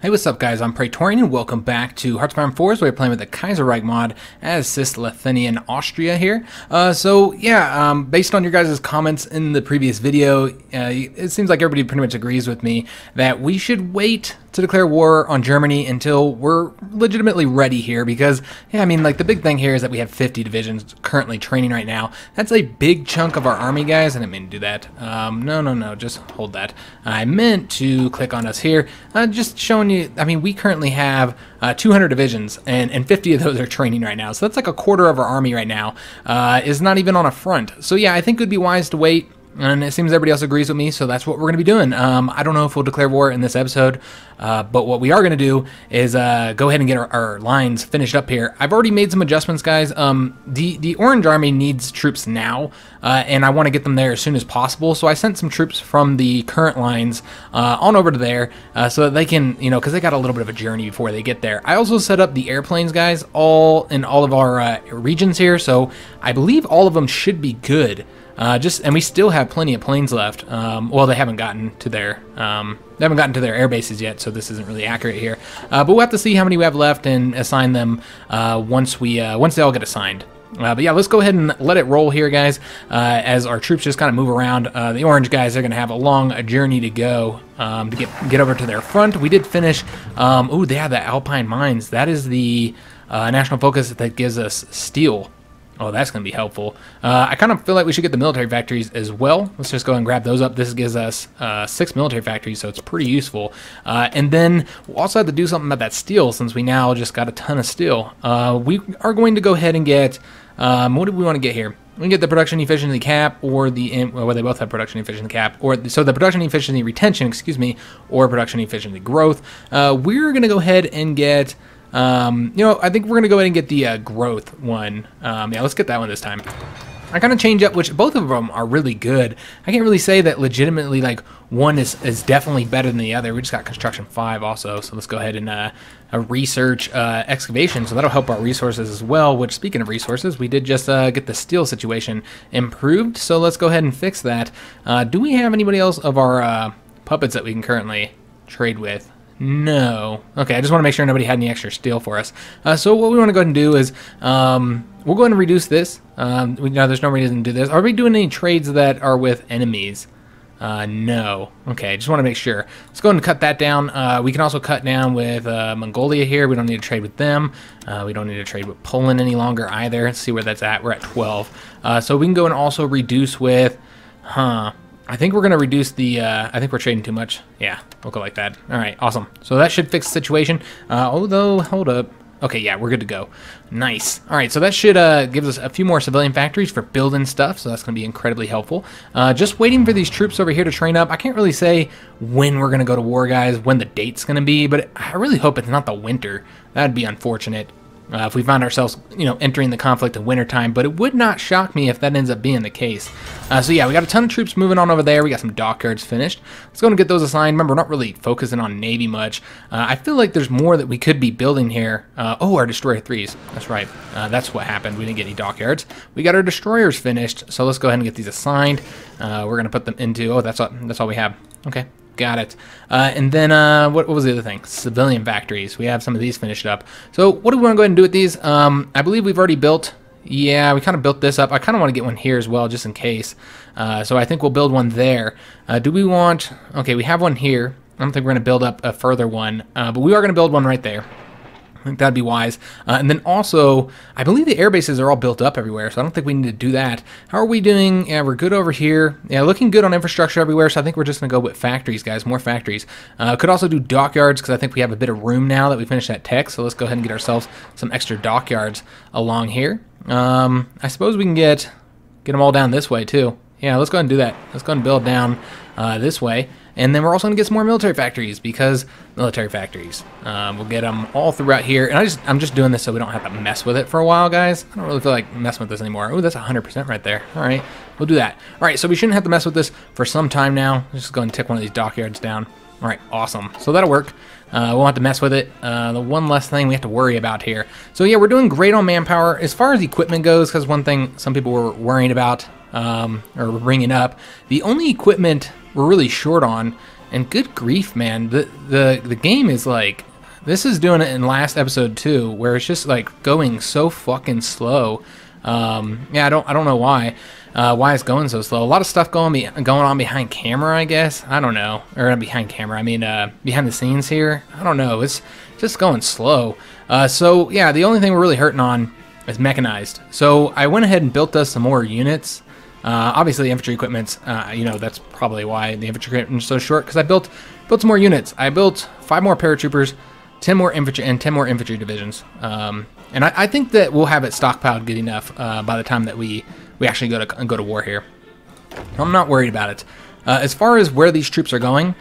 Hey, what's up guys, I'm Praetorian and welcome back to Hearts of Iron 4's where we're playing with the Kaiserreich mod as Cisleithanian Austria here. Based on your guys' comments in the previous video, it seems like everybody pretty much agrees with me that we should wait to declare war on Germany until we're legitimately ready here because, the big thing here is that we have 50 divisions currently training right now. That's a big chunk of our army, guys. I didn't mean to do that. No, just hold that. I meant to click on us here, just showing you, we currently have 200 divisions, and 50 of those are training right now. So that's like a quarter of our army right now is not even on a front. So yeah, I think it would be wise to wait. And it seems everybody else agrees with me, so that's what we're going to be doing. I don't know if we'll declare war in this episode, but what we are going to do is go ahead and get our lines finished up here. I've already made some adjustments, guys. The Orange Army needs troops now, and I want to get them there as soon as possible. So I sent some troops from the current lines on over to there so that they can, because they got a little bit of a journey before they get there. I also set up the airplanes, guys, all in all of our regions here, so I believe all of them should be good. And we still have plenty of planes left. Well, they haven't gotten to their air bases yet, so this isn't really accurate here. But we'll have to see how many we have left and assign them once they all get assigned. But yeah, let's go ahead and let it roll here, guys, as our troops just kind of move around. The orange guys are going to have a long journey to go to get over to their front. We did finish. They have the Alpine mines. That is the national focus that gives us steel. Oh, that's going to be helpful. I kind of feel like we should get the military factories as well. Let's just go and grab those up. This gives us 6 military factories, so it's pretty useful. And then we'll also have to do something about that steel since we now just got a ton of steel. We are going to go ahead and get, what do we want to get here? We can get the production efficiency cap or they both have production efficiency cap, so the production efficiency retention, or production efficiency growth. We're going to go ahead and get... I think we're going to go ahead and get the growth one. Let's get that one this time. I kind of change up, which both of them are really good. I can't really say that legitimately, like, one is definitely better than the other. We just got construction 5 also, so let's go ahead and research excavation, so that'll help our resources as well, which, speaking of resources, we did just get the steel situation improved, so let's go ahead and fix that. Do we have anybody else of our puppets that we can currently trade with? No. Okay, I just want to make sure nobody had any extra steel for us. So what we want to go ahead and do is we'll go ahead and reduce this. There's no reason to do this. Are we doing any trades that are with enemies? No. Okay, just want to make sure. Let's go ahead and cut that down. We can also cut down with Mongolia here. We don't need to trade with them. We don't need to trade with Poland any longer either. Let's see where that's at. We're at 12. So we can go and also reduce with... I think we're going to reduce the, I think we're trading too much. Yeah, we'll go like that. All right, awesome. So that should fix the situation. Although, hold up. Okay, yeah, we're good to go. Nice. All right, so that should give us a few more civilian factories for building stuff, so that's going to be incredibly helpful. Just waiting for these troops over here to train up. I can't really say when we're going to go to war, guys, when the date's going to be, but I really hope it's not the winter. That'd be unfortunate. If we found ourselves, entering the conflict in wintertime, but it would not shock me if that ends up being the case. So yeah, we got a ton of troops moving on over there. We got some dockyards finished. Let's go and get those assigned. Remember, we're not really focusing on Navy much. I feel like there's more that we could be building here. Our Destroyer 3s. That's right. That's what happened. We didn't get any dockyards. We got our destroyers finished, so let's go ahead and get these assigned. We're going to put them into... that's all we have. Okay. Got it. And then what was the other thing? Civilian factories. We have some of these finished up. So what do we want to go ahead and do with these? I believe we've already built... Yeah, we kind of built this up. I kind of want to get one here as well, just in case. So I think we'll build one there. Do we want... Okay, we have one here. I don't think we're going to build up a further one. But we are going to build one right there. I think that'd be wise. And then also, I believe the air bases are all built up everywhere, so I don't think we need to do that. How are we doing? Yeah, we're good over here. Yeah, looking good on infrastructure everywhere, so I think we're just going to go with factories, guys, more factories. Could also do dockyards, because I think we have a bit of room now that we finished that tech, so let's go ahead and get ourselves some extra dockyards along here. I suppose we can get them all down this way, too. Yeah, let's go ahead and do that. Let's go ahead and build down this way. And then we're also going to get some more military factories because military factories. We'll get them all throughout here. And I'm just doing this so we don't have to mess with it for a while, guys. I don't really feel like messing with this anymore. Oh, that's 100% right there. All right, we'll do that. All right, so we shouldn't have to mess with this for some time now. Let's just go and tick one of these dockyards down. All right, awesome. So that'll work. We won't have to mess with it. The one less thing we have to worry about here. So yeah, we're doing great on manpower. As far as equipment goes, because one thing some people were worrying about or bringing up, the only equipment we're really short on And good grief, man, the game is like, this is doing it in last episode too, where it's just like going so fucking slow. Yeah, I don't know why it's going so slow. A lot of stuff going on behind camera, I guess. I don't know, or behind camera. I mean, behind the scenes here. I don't know. It's just going slow. So yeah, the only thing we're really hurting on is mechanized. So I went ahead and built us some more units. Obviously, the infantry equipment's, you know, that's probably why the infantry equipment is so short, because I built some more units. I built 5 more paratroopers, 10 more infantry, and 10 more infantry divisions. And I think that we'll have it stockpiled good enough by the time that we actually go to war here. I'm not worried about it. As far as where these troops are going,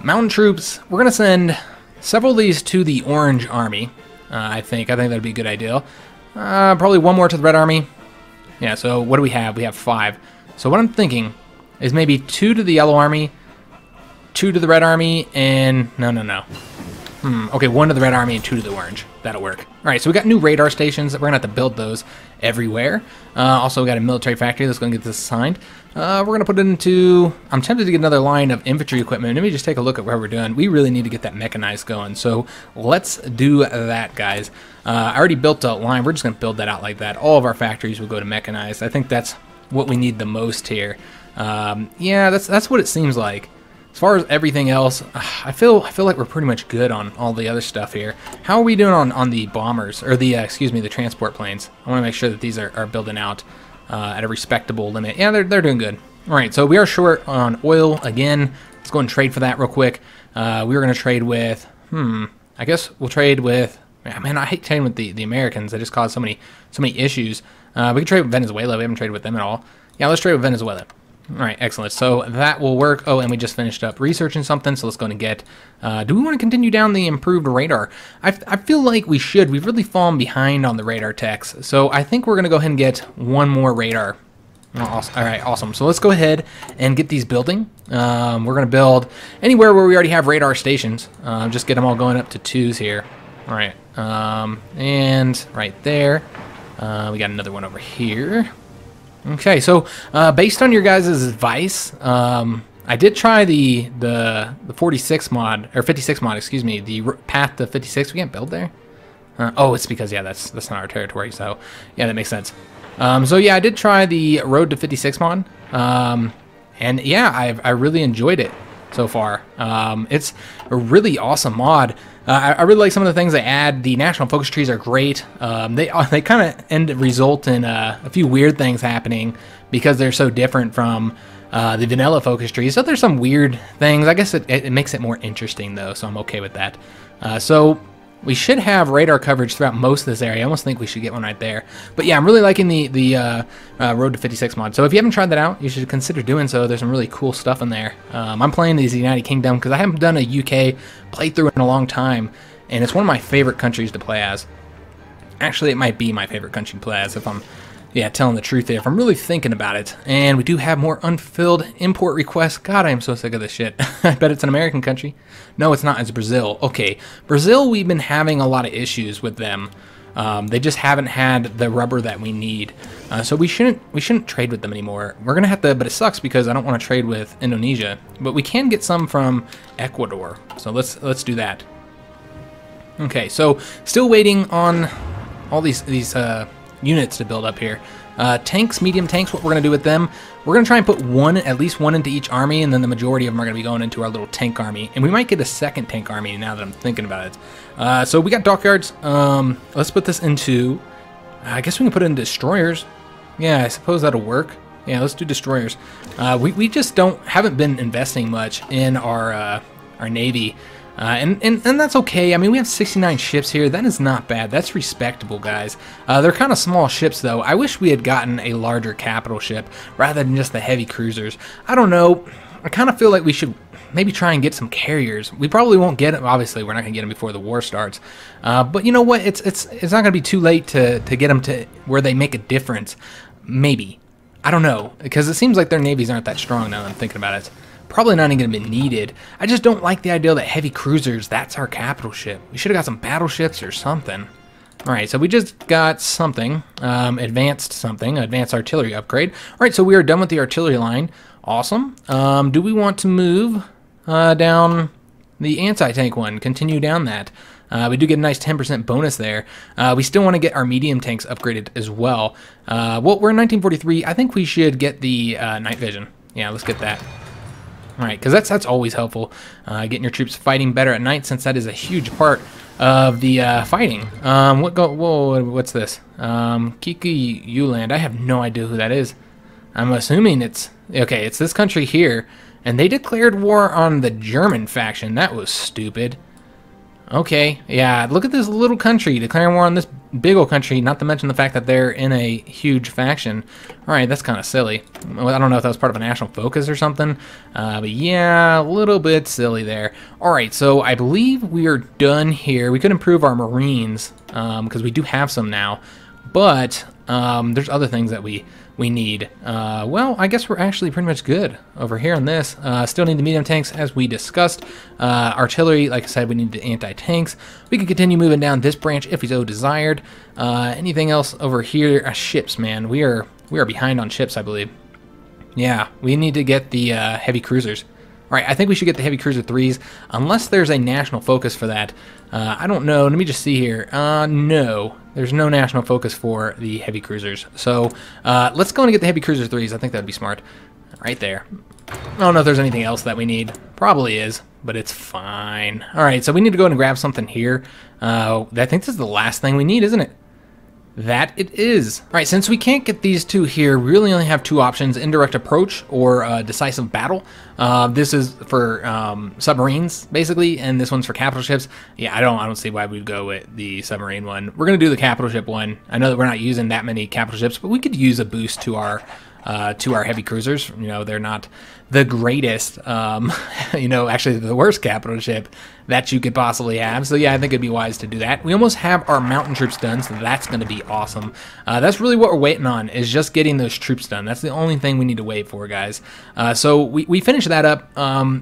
mountain troops, we're going to send several of these to the Orange Army. I think that'd be a good idea. Probably 1 more to the Red Army. Yeah, so what do we have? We have 5. So what I'm thinking is maybe 2 to the Yellow Army, 2 to the Red Army, and no. Okay, 1 to the Red Army and 2 to the Orange. That'll work. All right, so we got new radar stations. We're going to have to build those everywhere. Also, we got a military factory that's going to get this assigned. We're going to put it into... I'm tempted to get another line of infantry equipment. Let me just take a look at where we're doing. We really need to get that mechanized going. So let's do that, guys. I already built a line. We're just going to build that out like that. All of our factories will go to mechanized. I think that's what we need the most here. Yeah, that's what it seems like. As far as everything else, I feel like we're pretty much good on all the other stuff here. How are we doing on the bombers, or the the transport planes? I want to make sure that these are building out at a respectable limit. Yeah, they're doing good. All right, so we are short on oil again. Let's go and trade for that real quick. We were going to trade with, I guess we'll trade with, man, I hate trading with the Americans. They just cause so many issues. We can trade with Venezuela. We haven't traded with them at all. Yeah, let's trade with Venezuela. All right, excellent. So that will work. Oh, and we just finished up researching something, so let's go and get... do we want to continue down the improved radar? I feel like we should. We've really fallen behind on the radar techs, so I think we're going to go ahead and get 1 more radar. All right, awesome. So let's go ahead and get these building. We're going to build anywhere where we already have radar stations. Just get them all going up to 2s here. All right, and right there. We got another one over here. Okay, so based on your guys' advice, I did try the 46 mod, or 56 mod, excuse me, the path to 56. We can't build there. Oh, it's because, yeah, that's not our territory, so yeah, that makes sense. So yeah, I did try the road to 56 mod, and yeah, I really enjoyed it so far. It's a really awesome mod. I really like some of the things they add. The national focus trees are great. They kind of result in a few weird things happening because they're so different from the vanilla focus trees. So there's some weird things. I guess it makes it more interesting though, so I'm okay with that. So we should have radar coverage throughout most of this area. I almost think we should get one right there. But yeah, I'm really liking the Road to 56 mod. So if you haven't tried that out, you should consider doing so. There's some really cool stuff in there. I'm playing the United Kingdom because I haven't done a UK playthrough in a long time, and it's one of my favorite countries to play as. Actually, it might be my favorite country to play as if I'm telling the truth here. If I'm really thinking about it. And we do have more unfulfilled import requests. God, I am so sick of this shit. I bet it's an American country. No, it's not. It's Brazil. Okay, Brazil, we've been having a lot of issues with them. They just haven't had the rubber that we need. So we shouldn't trade with them anymore. We're gonna have to, but it sucks because I don't want to trade with Indonesia. But we can get some from Ecuador. So let's do that. Okay, so still waiting on all these units to build up here. Tanks, medium tanks, what we're going to do with them, we're going to try and put at least one into each army, and then the majority of them are going to be going into our little tank army. And we might get a second tank army now that I'm thinking about it. So we got dockyards. Let's put this into, I guess we can put it in destroyers. Yeah, I suppose that'll work. Yeah, let's do destroyers. We just haven't been investing much in our navy. And that's okay. I mean, we have 69 ships here. That is not bad. That's respectable, guys. They're kind of small ships, though. I wish we had gotten a larger capital ship rather than just the heavy cruisers. I don't know. I kind of feel like we should maybe try and get some carriers. We probably won't get them. Obviously, we're not going to get them before the war starts. But you know what? It's not going to be too late to get them to where they make a difference. Maybe. I don't know. Because it seems like their navies aren't that strong now that I'm thinking about it. Probably not even going to be needed. I just don't like the idea that heavy cruisers, that's our capital ship. We should have got some battleships or something. Alright, so we just got something. Advanced artillery upgrade. Alright, so we are done with the artillery line. Awesome. Do we want to move? down the anti-tank one. Continue down that. We do get a nice 10% bonus there. We still want to get our medium tanks upgraded as well. Well, we're in 1943. I think we should get the night vision. Yeah, let's get that. All right, because that's always helpful, getting your troops fighting better at night, since that is a huge part of the fighting. What's this? Kiki Uland. I have no idea who that is. I'm assuming it's okay. It's this country here, and they declared war on the German faction. That was stupid. Okay, yeah, look at this little country declaring war on this big old country, not to mention the fact that they're in a huge faction. Alright, that's kind of silly. Well, I don't know if that was part of a national focus or something, but yeah, a little bit silly there. Alright, so I believe we are done here. We could improve our Marines, because we do have some now, but there's other things that we need. Well, I guess we're actually pretty much good over here on this. Still need the medium tanks, as we discussed. Artillery, like I said, we need the anti-tanks. We can continue moving down this branch if we so desired. Anything else over here? Ships, man. We are behind on ships, I believe. Yeah, we need to get the heavy cruisers. All right, I think we should get the heavy cruiser 3s, unless there's a national focus for that. I don't know. Let me just see here. No, there's no national focus for the heavy cruisers. So let's go and get the heavy cruiser 3s. I think that'd be smart. Right there. I don't know if there's anything else that we need. Probably is, but it's fine. All right, so we need to go and grab something here. I think this is the last thing we need, isn't it? That it is. All right, since we can't get these two here, we really only have two options: indirect approach or decisive battle. This is for submarines, basically, and this one's for capital ships. Yeah, I don't see why we'd go with the submarine one. We're gonna do the capital ship one. I know that we're not using that many capital ships, but we could use a boost to our heavy cruisers. You know, they're not the greatest, you know, actually the worst capital ship that you could possibly have. So yeah, I think it'd be wise to do that. We almost have our mountain troops done, so that's going to be awesome. That's really what we're waiting on, is just getting those troops done. That's the only thing we need to wait for, guys. So we finish that up.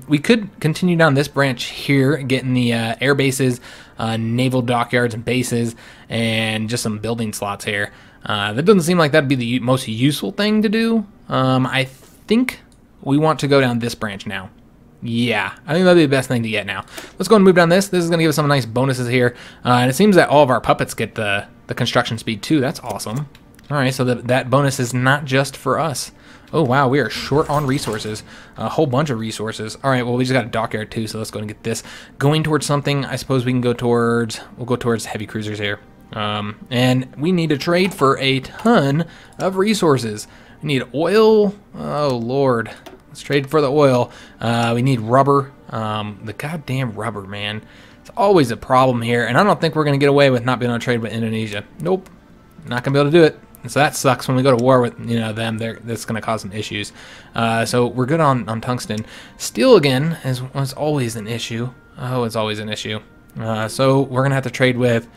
We could continue down this branch here, getting the air bases, naval dockyards and bases, and just some building slots here. That doesn't seem like that'd be the most useful thing to do. I think we want to go down this branch now. Yeah, I think that'd be the best thing to get now. Let's go and move down this. This is going to give us some nice bonuses here. And it seems that all of our puppets get the construction speed too. That's awesome. All right, so that bonus is not just for us. Oh, wow, we are short on resources. A whole bunch of resources. All right, well, we just got a dockyard too, so let's go and get this. Going towards something, I suppose we can go towards, we'll go towards heavy cruisers here. And we need to trade for a ton of resources. We need oil. Oh, Lord. Let's trade for the oil. We need rubber. The goddamn rubber, man. It's always a problem here, and I don't think we're going to get away with not being able to trade with Indonesia. Nope. Not going to be able to do it. And so that sucks when we go to war with, you know, them. That's going to cause some issues. So we're good on tungsten. Steel, again, is always an issue. Oh, it's always an issue. So we're going to have to trade with...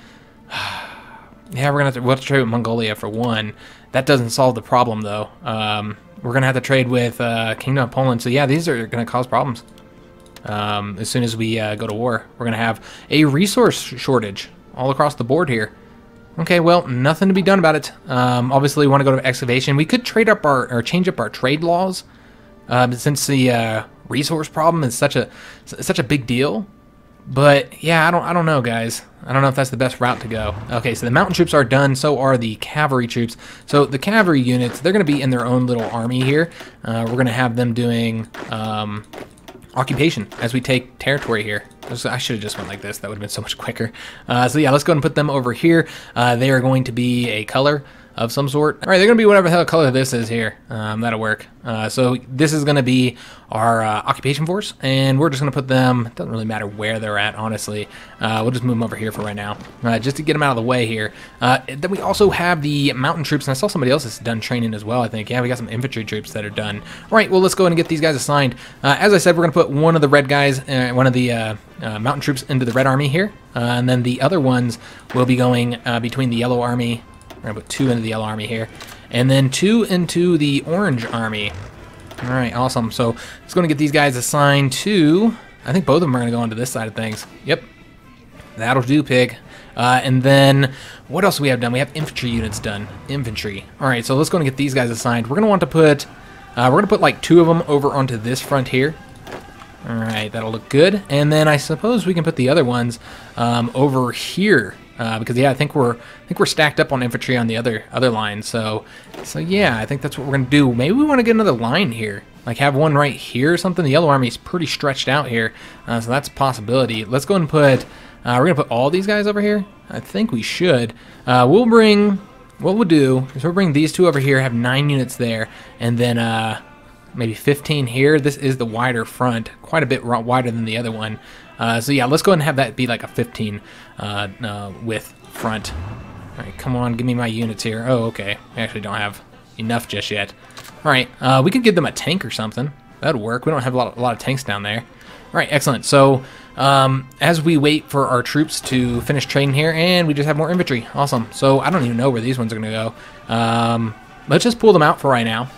Yeah, we'll have to trade with Mongolia for one. That doesn't solve the problem, though. We're going to have to trade with Kingdom of Poland. So, yeah, these are going to cause problems. As soon as we go to war, we're going to have a resource shortage all across the board here. Okay, well, nothing to be done about it. Obviously, we want to go to excavation. We could trade up or change up our trade laws, since the resource problem is such a big deal. But yeah, I don't know, guys. I don't know if that's the best route to go. Okay, so the mountain troops are done. So are the cavalry troops. So the cavalry units, they're going to be in their own little army here. We're going to have them doing occupation as we take territory here. I should have just went like this. That would have been so much quicker. So yeah, let's go and put them over here. They are going to be a color of some sort. All right, they're going to be whatever the hell color this is here. That'll work. So this is going to be our occupation force, and we're just going to put them, it doesn't really matter where they're at, honestly. We'll just move them over here for right now, just to get them out of the way here. Then we also have the mountain troops, and I saw somebody else that's done training as well, I think. Yeah, we got some infantry troops that are done. All right, well, let's go ahead and get these guys assigned. As I said, we're going to put one of the red guys, one of the mountain troops into the red army here, and then the other ones will be going between the yellow army. We're going to put 2 into the yellow army here, and then 2 into the orange army. All right, awesome. So let's go and get these guys assigned to, I think both of them are going to go onto this side of things. Yep, that'll do, pig. And then what else do we have done? We have infantry units done. Infantry. All right, so let's go and get these guys assigned. We're going to want to put, like 2 of them over onto this front here. All right, that'll look good. And then I suppose we can put the other ones over here because yeah, I think we're stacked up on infantry on the other line. So yeah, I think that's what we're gonna do. Maybe we want to get another line here, like have one right here or something. The yellow army's pretty stretched out here, so that's a possibility. Let's go and put. We're gonna put all these guys over here. I think we should. We'll bring. What we'll do is we'll bring these two over here. Have 9 units there, and then. Maybe 15 here. This is the wider front, quite a bit wider than the other one. So yeah, let's go ahead and have that be like a 15 width front. All right, come on, give me my units here. Oh, okay. I actually don't have enough just yet. All right, we could give them a tank or something. That'd work. We don't have a lot of tanks down there. All right, excellent. So as we wait for our troops to finish training here, and we just have more infantry. Awesome. So I don't even know where these ones are going to go. Let's just pull them out for right now,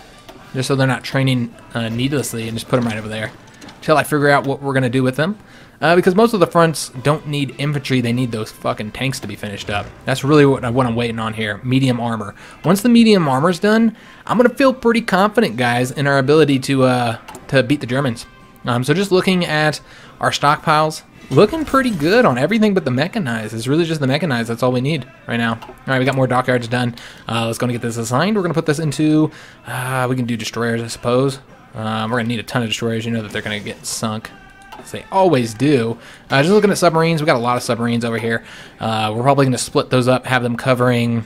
just so they're not training needlessly, and just put them right over there until I figure out what we're going to do with them. Because most of the fronts don't need infantry, they need those fucking tanks to be finished up. That's really what I'm waiting on here, medium armor. Once the medium armor's done, I'm going to feel pretty confident, guys, in our ability to beat the Germans. So just looking at our stockpiles, looking pretty good on everything but the mechanized. It's really just the mechanized. That's all we need right now. All right, we got more dockyards done. Let's go and get this assigned. We're going to put this into, we can do destroyers, I suppose. We're going to need a ton of destroyers. You know that they're going to get sunk, as they always do. Just looking at submarines. We got a lot of submarines over here. We're probably going to split those up, have them covering,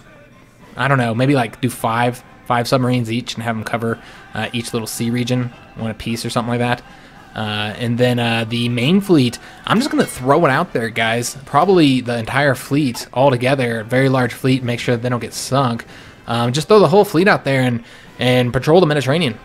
I don't know, maybe like do five submarines each and have them cover each little sea region, one a piece or something like that. And then the main fleet, I'm just going to throw it out there, guys. Probably the entire fleet all together, a very large fleet, make sure that they don't get sunk. Just throw the whole fleet out there and patrol the Mediterranean.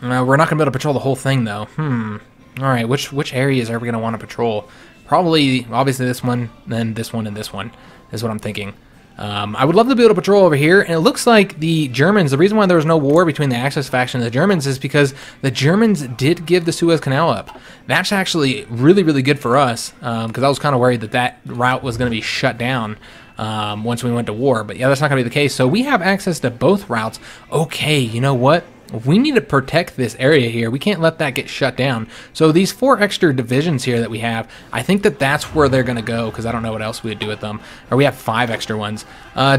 We're not going to be able to patrol the whole thing, though. All right, which areas are we going to want to patrol? Probably, obviously, this one, then this one, and this one is what I'm thinking. I would love to be able to patrol over here, and it looks like the Germans, the reason why there was no war between the Axis faction and the Germans is because the Germans did give the Suez Canal up. That's actually really, really good for us, because I was kind of worried that route was going to be shut down once we went to war, but yeah, that's not going to be the case. So we have access to both routes. Okay, you know what? We need to protect this area here. We can't let that get shut down. So these 4 extra divisions here that we have, I think that that's where they're going to go, because I don't know what else we would do with them. Or we have 5 extra ones.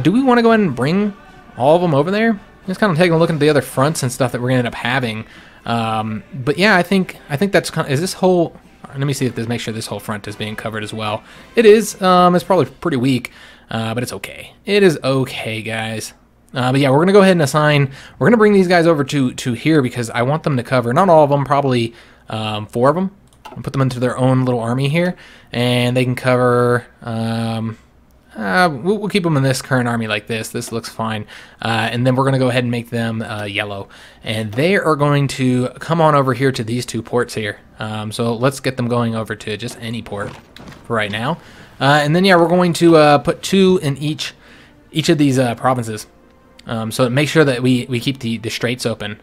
Do we want to go ahead and bring all of them over there? Just kind of taking a look at the other fronts and stuff that we're going to end up having. But yeah, I think that's kind of, is this whole, let me see if this, make sure this whole front is being covered as well. It is. It's probably pretty weak, but it's okay. It is okay, guys. But yeah, we're going to go ahead and assign, we're going to bring these guys over to here because I want them to cover, not all of them, probably 4 of them. I'll put them into their own little army here, and they can cover, we'll keep them in this current army like this. This looks fine. And then we're going to go ahead and make them yellow. And they are going to come on over here to these 2 ports here. So let's get them going over to just any port for right now. And then, yeah, we're going to put 2 in each of these provinces. So make sure that we keep the straits open,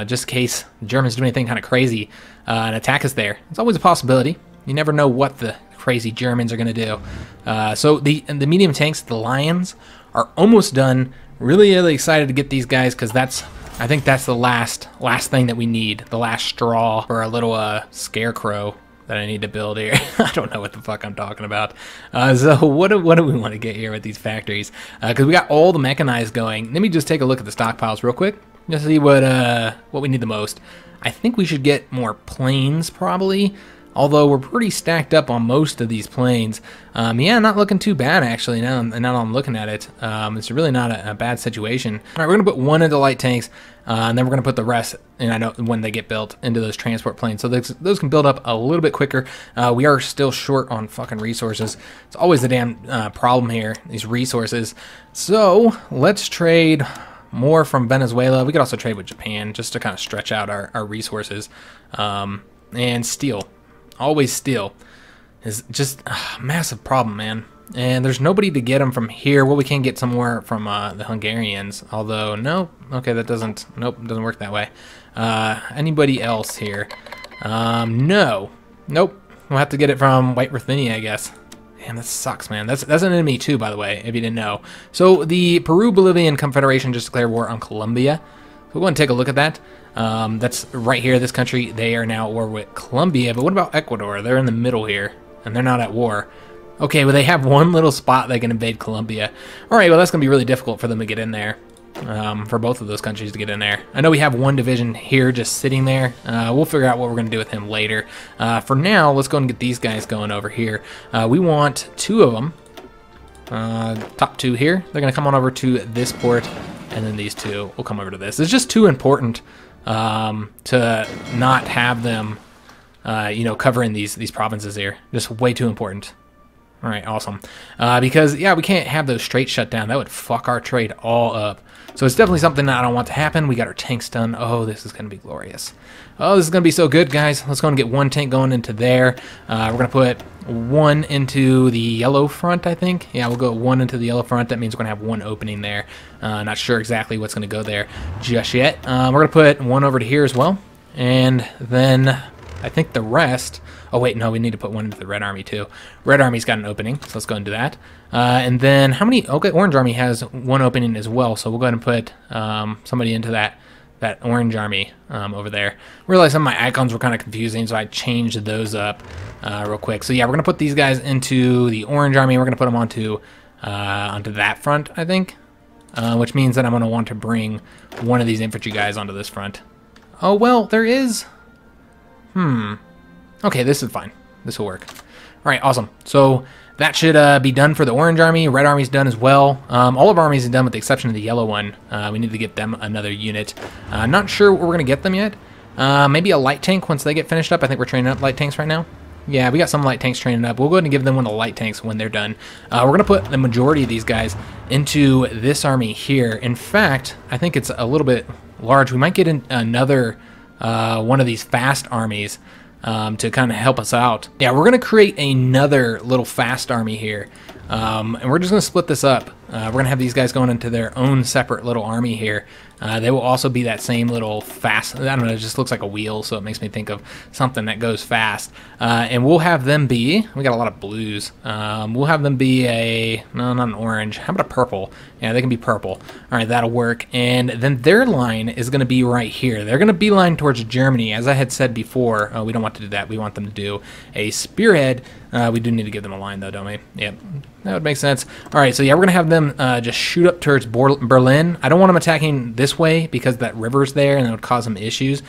just in case the Germans do anything kind of crazy and attack us there. It's always a possibility. You never know what the crazy Germans are going to do. So the medium tanks, the Lions, are almost done. Really, really excited to get these guys because I think that's the last thing that we need, the last straw for our little scarecrow that I need to build here. I don't know what the fuck I'm talking about. So what do we want to get here with these factories? Because we got all the mechanized going. Let me just take a look at the stockpiles real quick, just to see what we need the most. I think we should get more planes probably, although we're pretty stacked up on most of these planes. Yeah, not looking too bad actually. Now I'm looking at it, it's really not a bad situation. All right, we're gonna put 1 into light tanks, and then we're gonna put the rest, and I know when they get built, into those transport planes, so those can build up a little bit quicker. We are still short on fucking resources. It's always the damn problem here, these resources. So let's trade more from Venezuela. We could also trade with Japan just to kind of stretch out our resources, and steel. Always steel is just a massive problem, man. And there's nobody to get them from here. Well, we can get some more from the Hungarians, although no. Okay, that doesn't. Nope, doesn't work that way. Anybody else here? No. Nope. We'll have to get it from White Ruthenia, I guess. Damn, that sucks, man. That's an enemy too, by the way, if you didn't know. So the Peru-Bolivian Confederation just declared war on Colombia. So we'll go and take a look at that. That's right here, this country. They are now at war with Colombia, but what about Ecuador? They're in the middle here, and they're not at war. Okay, well, they have one little spot they can invade Colombia. All right, well, that's going to be really difficult for them to get in there, for both of those countries to get in there. I know we have one division here just sitting there. We'll figure out what we're going to do with him later. For now, let's go and get these guys going over here. We want 2 of them. Top 2 here. They're going to come on over to this port, and then these 2 will come over to this. It's just too important to not have them, you know, covering these provinces here. Just way too important. All right, awesome. Because, yeah, we can't have those straits shut down. That would fuck our trade all up. So it's definitely something that I don't want to happen. We got our tanks done. Oh, this is going to be glorious. Oh, this is going to be so good, guys. Let's go and get 1 tank going into there. We're going to put 1 into the yellow front, I think. Yeah, we'll go 1 into the yellow front. That means we're going to have 1 opening there. Not sure exactly what's going to go there just yet. We're going to put 1 over to here as well. And then I think the rest... Oh, wait, no, we need to put 1 into the Red Army, too. Red Army's got an opening, so let's go and do that. And then how many... Okay, Orange Army has 1 opening as well, so we'll go ahead and put somebody into that Orange Army over there. Realized some of my icons were kind of confusing, so I changed those up real quick. So, yeah, we're going to put these guys into the Orange Army. We're going to put them onto that front, I think, which means that I'm going to want to bring 1 of these infantry guys onto this front. Oh, well, there is... Okay, this is fine. This will work. All right, awesome. So that should be done for the Orange Army. Red Army's done as well. All of our armies are done with the exception of the yellow one. We need to get them another unit. Not sure what we're going to get them yet. Maybe a light tank once they get finished up. I think we're training up light tanks right now. Yeah, we got some light tanks training up. We'll go ahead and give them 1 of the light tanks when they're done. We're going to put the majority of these guys into this army here. In fact, I think it's a little bit large. We might get in another 1 of these fast armies. To kind of help us out. Yeah, we're going to create another little fast army here. And we're just going to split this up. We're going to have these guys going into their own separate little army here. They will also be that same little fast, I don't know, it just looks like a wheel, so it makes me think of something that goes fast. And we'll have them be, we got a lot of blues. We'll have them be no, not an orange. How about a purple? Yeah, they can be purple. All right, that'll work. And then their line is going to be right here. They're going to beeline towards Germany. As I had said before, we don't want to do that. We want them to do a spearhead. We do need to give them a line, though, don't we? Yep, that would make sense. All right, so yeah, we're going to have them just shoot up towards Berlin. I don't want them attacking this way because that river's there and it would cause them issues.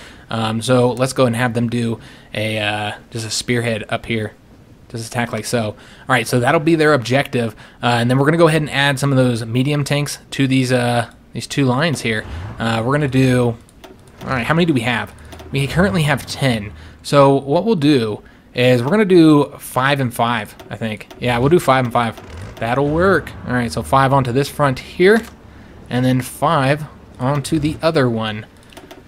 So let's go and have them do just a spearhead up here. Just attack like so. All right, so that'll be their objective. And then we're going to go ahead and add some of those medium tanks to these 2 lines here. We're going to do... All right, how many do we have? We currently have 10. So what we'll do is we're going to do 5 and 5, I think. Yeah, we'll do 5 and 5. That'll work. All right, so 5 onto this front here, and then 5 onto the other one.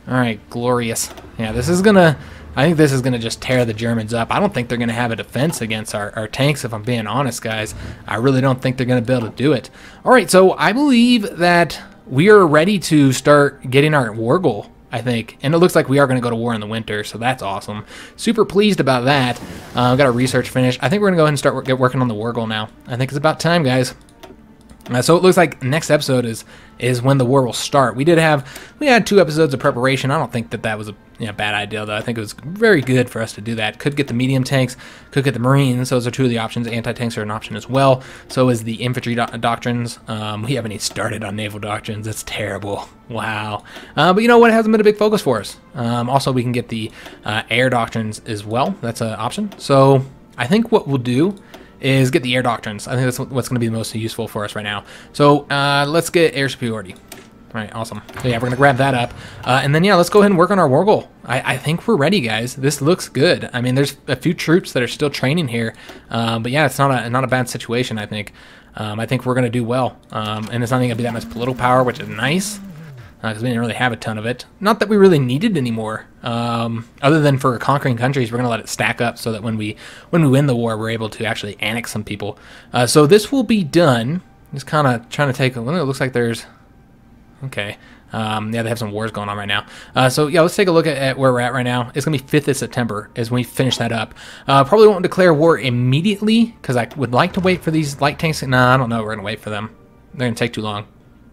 All right, glorious. Yeah, this is going to... I think this is going to just tear the Germans up. I don't think they're going to have a defense against our tanks, if I'm being honest, guys. I really don't think they're going to be able to do it. All right, so I believe that we are ready to start getting our war goal, I think. And it looks like we are going to go to war in the winter, so that's awesome. Super pleased about that. Got our research finished. I think we're going to go ahead and start get working on the war goal now. I think it's about time, guys. So it looks like next episode is when the war will start. We had 2 episodes of preparation. I don't think that was a bad idea, though. I think it was very good for us to do that. Could get the medium tanks, could get the Marines. Those are 2 of the options. Anti-tanks are an option as well. So is the infantry doctrines. We haven't even started on naval doctrines. That's terrible. Wow. But you know what? It hasn't been a big focus for us. Also, we can get the air doctrines as well. That's an option. So I think what we'll do is get the air doctrines. I think that's what's going to be the most useful for us right now. So let's get air superiority. All right, awesome. So yeah, we're going to grab that up. And then, yeah, let's go ahead and work on our war goal. I think we're ready, guys. This looks good. I mean, there's a few troops that are still training here. But yeah, it's not a bad situation, I think. I think we're going to do well. And it's not going to be that much political power, which is nice. Because we didn't really have a ton of it. Not that we really need it anymore. Other than for conquering countries, we're going to let it stack up so that when we win the war, we're able to actually annex some people. So this will be done. Just kind of trying to take a look. It looks like there's... Okay. Yeah, they have some wars going on right now. So yeah, let's take a look at where we're at right now. It's going to be 5th of September is when we finish that up. Probably won't declare war immediately because I would like to wait for these light tanks. Nah, I don't know. We're going to wait for them. They're going to take too long.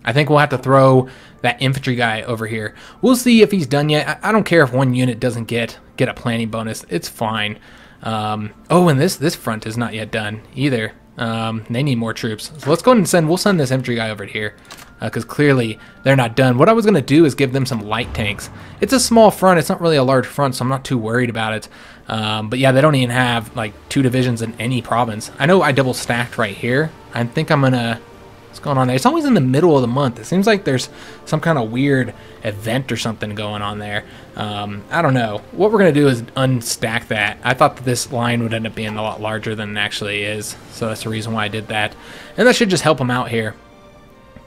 I think we'll have to throw that infantry guy over here. We'll see if he's done yet. I don't care if one unit doesn't get a planning bonus. It's fine. Oh, and this front is not yet done either. They need more troops. So let's go ahead and we'll send this infantry guy over here. Because clearly they're not done. What I was going to do is give them some light tanks. It's a small front. It's not really a large front, so I'm not too worried about it. But yeah, they don't even have like 2 divisions in any province. I know I double stacked right here. I think I'm going to... What's going on there? It's always in the middle of the month. It seems like there's some kind of weird event or something going on there. I don't know. What we're going to do is unstack that. I thought that this line would end up being a lot larger than it actually is. So that's the reason why I did that. And that should just help them out here.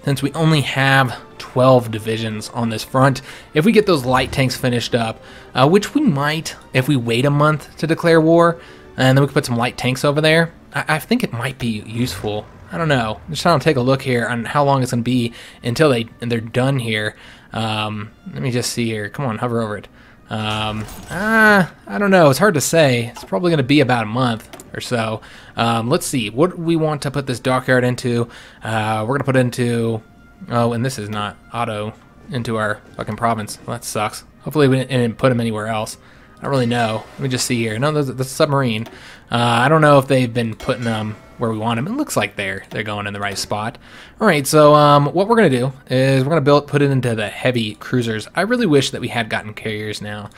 Since we only have 12 divisions on this front, if we get those light tanks finished up, which we might if we wait a month to declare war, and then we can put some light tanks over there, I think it might be useful. I don't know. I'm just trying to take a look here on how long it's going to be until they're done here. Let me just see here. Come on, hover over it. I don't know. It's hard to say. It's probably going to be about a month or so. Let's see. What do we want to put this dockyard into? We're going to put into... Oh, and this is not auto into our fucking province. Well, that sucks. Hopefully we didn't put them anywhere else. I don't really know. Let me just see here. No, that's a submarine. I don't know if they've been putting them where we want them. It looks like they're going in the right spot. All right, so what we're gonna do is we're gonna put it into the heavy cruisers. I really wish that we had gotten carriers now.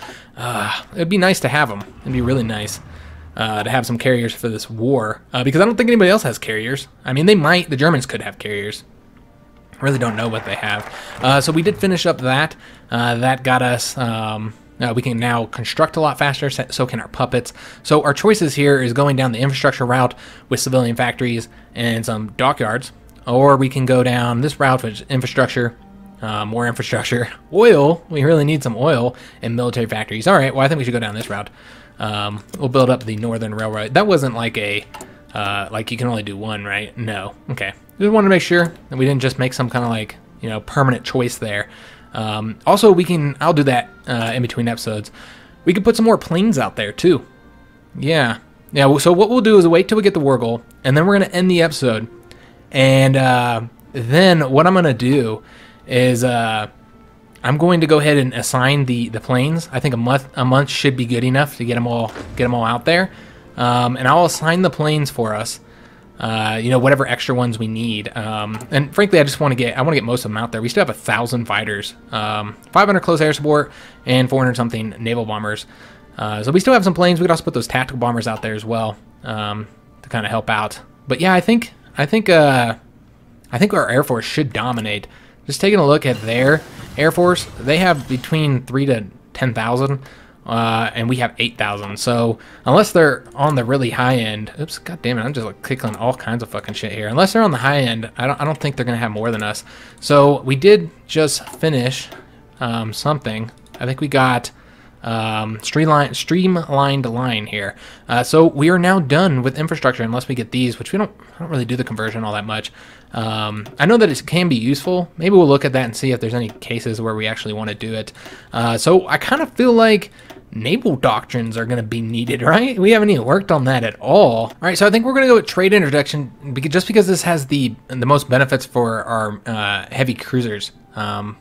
It'd be nice to have them. It'd be really nice to have some carriers for this war because I don't think anybody else has carriers. I mean, they might. The Germans could have carriers. I really don't know what they have. So we did finish up that. That got us... we can now construct a lot faster, so can our puppets. So our choices here is going down the infrastructure route with civilian factories and some dockyards, or we can go down this route, which is infrastructure, more infrastructure, oil. We really need some oil and military factories. All right, well, I think we should go down this route. We'll build up the Northern Railroad. That wasn't like a, like you can only do one, right? No. Okay. Just wanted to make sure that we didn't just make some kind of like, you know, permanent choice there. Also, I'll do that in between episodes. We could put some more planes out there too. Yeah. So what we'll do is wait till we get the war goal, and then we're going to end the episode. And then what I'm going to do is I'm going to go ahead and assign the planes. I think a month should be good enough to get them all out there. And I'll assign the planes for us. You know, whatever extra ones we need. And frankly, I want to get most of them out there. We still have 1,000 fighters, 500 close air support, and 400 something naval bombers. So we still have some planes. We could also put those tactical bombers out there as well, to kind of help out. But yeah, I think our Air Force should dominate. Just taking a look at their Air Force, they have between 3,000 to 10,000. And we have 8,000. So unless they're on the really high end, oops, god damn it, I'm just like clicking all kinds of fucking shit here. Unless they're on the high end, I don't think they're gonna have more than us. So we did just finish something. I think we got streamlined line here. So we are now done with infrastructure, unless we get these, which I don't really do the conversion all that much. I know that it can be useful. Maybe we'll look at that and see if there's any cases where we actually want to do it. So I kind of feel like naval doctrines are going to be needed, right? We haven't even worked on that at all. All right, so I think we're going to go with trade introduction just because this has the most benefits for our heavy cruisers.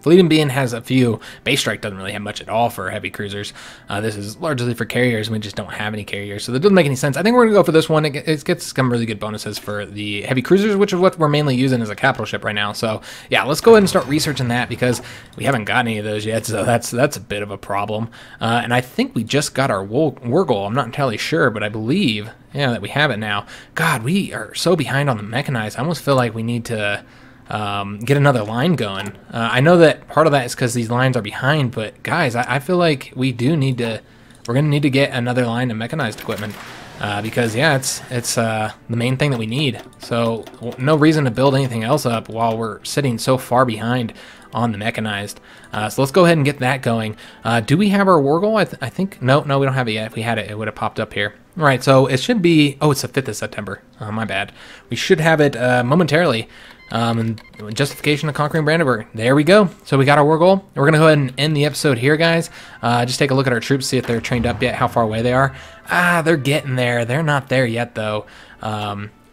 Fleet and Being has a few. Base Strike doesn't really have much at all for heavy cruisers. This is largely for carriers, and we just don't have any carriers, so that doesn't make any sense. I think we're going to go for this one. It gets some really good bonuses for the heavy cruisers, which is what we're mainly using as a capital ship right now. So yeah, let's go ahead and start researching that because we haven't got any of those yet, so that's a bit of a problem. And I think we just got our war goal. I'm not entirely sure, but I believe, yeah, that we have it now. God, we are so behind on the mechanized. I almost feel like we need to get another line going. I know that part of that is because these lines are behind, but guys, I feel like we're gonna need to get another line of mechanized equipment because yeah, it's the main thing that we need. So no reason to build anything else up while we're sitting so far behind on the mechanized. So let's go ahead and get that going. Do we have our war goal? I think no, we don't have it yet. If we had it, it would have popped up here. All right, so it should be, oh, it's the 5th of September. My bad. We should have it momentarily. And justification of conquering Brandenburg. There we go. So we got our war goal. We're going to go ahead and end the episode here, guys. Just take a look at our troops, see if they're trained up yet, how far away they are. They're getting there. They're not there yet, though.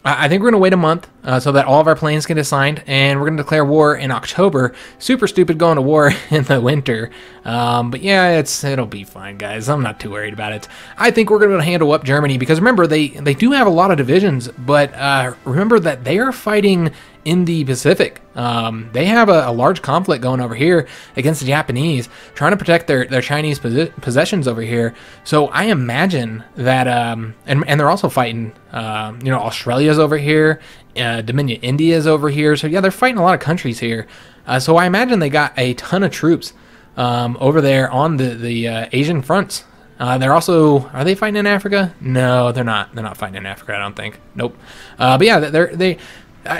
I think we're going to wait a month so that all of our planes get assigned, and we're going to declare war in October. Super stupid going to war in the winter. But yeah, it'll be fine, guys. I'm not too worried about it. I think we're going to handle up Germany because remember, they do have a lot of divisions, but remember that they are fighting in the Pacific. They have a large conflict going over here against the Japanese, trying to protect their Chinese possessions over here. So I imagine that, and they're also fighting, Australia's over here, Dominion India's over here. So yeah, they're fighting a lot of countries here. So I imagine they got a ton of troops over there on the Asian fronts. They're also, are they fighting in Africa? No, they're not. They're not fighting in Africa, I don't think. Nope. But yeah, they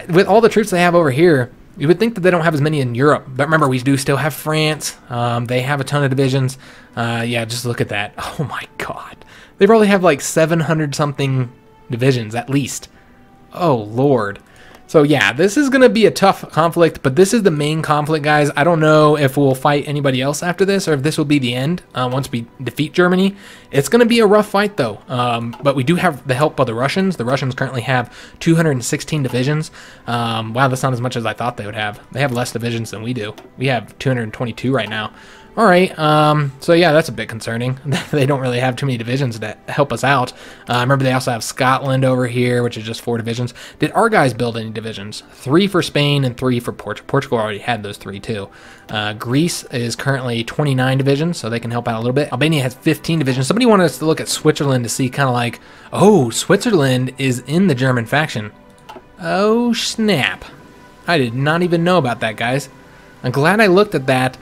with all the troops they have over here, you would think that they don't have as many in Europe. But remember, we do still have France. They have a ton of divisions. Yeah, just look at that. Oh my God. They probably have like 700 something divisions at least. Oh Lord. So yeah, this is going to be a tough conflict, but this is the main conflict, guys. I don't know if we'll fight anybody else after this or if this will be the end once we defeat Germany. It's going to be a rough fight, though. But we do have the help of the Russians. The Russians currently have 216 divisions. Wow, that's not as much as I thought they would have. They have less divisions than we do. We have 222 right now. All right, so yeah, that's a bit concerning. They don't really have too many divisions to help us out. Remember, they also have Scotland over here, which is just 4 divisions. Did our guys build any divisions? 3 for Spain and 3 for Portugal. Portugal already had those 3 too. Greece is currently 29 divisions, so they can help out a little bit. Albania has 15 divisions. Somebody wanted us to look at Switzerland to see kind of like, oh, Switzerland is in the German faction. Oh, snap. I did not even know about that, guys. I'm glad I looked at that.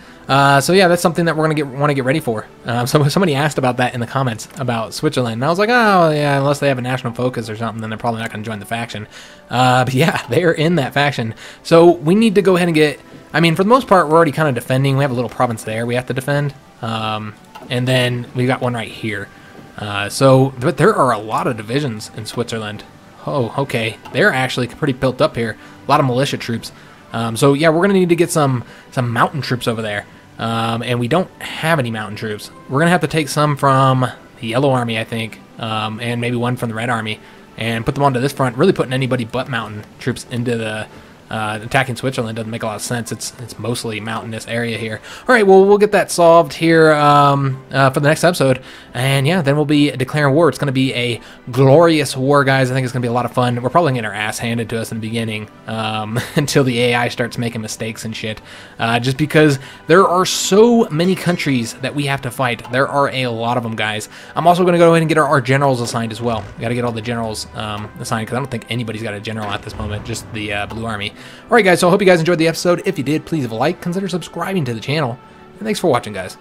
So yeah, that's something that we're gonna want to get ready for. So somebody asked about that in the comments about Switzerland, and I was like, oh yeah, unless they have a national focus or something, then they're probably not gonna join the faction. But yeah, they're in that faction. So we need to go ahead and get. I mean, for the most part, we're already kind of defending. We have a little province there we have to defend, and then we got one right here. But there are a lot of divisions in Switzerland. Oh, okay, they're actually pretty built up here. A lot of militia troops. So yeah, we're gonna need to get some mountain troops over there, and we don't have any mountain troops. We're gonna have to take some from the Yellow Army, I think, and maybe one from the Red Army, and put them onto this front. Really putting anybody but mountain troops into the attacking Switzerland doesn't make a lot of sense. It's mostly mountainous area here. All right, well, we'll get that solved here for the next episode, and yeah, then we'll be declaring war. It's going to be a glorious war, guys. I think it's going to be a lot of fun. We're probably getting our ass handed to us in the beginning until the AI starts making mistakes and shit, just because there are so many countries that we have to fight. There are a lot of them, guys. I'm also going to go ahead and get our generals assigned as well. We got to get all the generals assigned because I don't think anybody's got a general at this moment, just the Blue Army. Alright guys, so I hope you guys enjoyed the episode. If you did, please leave a like, consider subscribing to the channel, and thanks for watching, guys.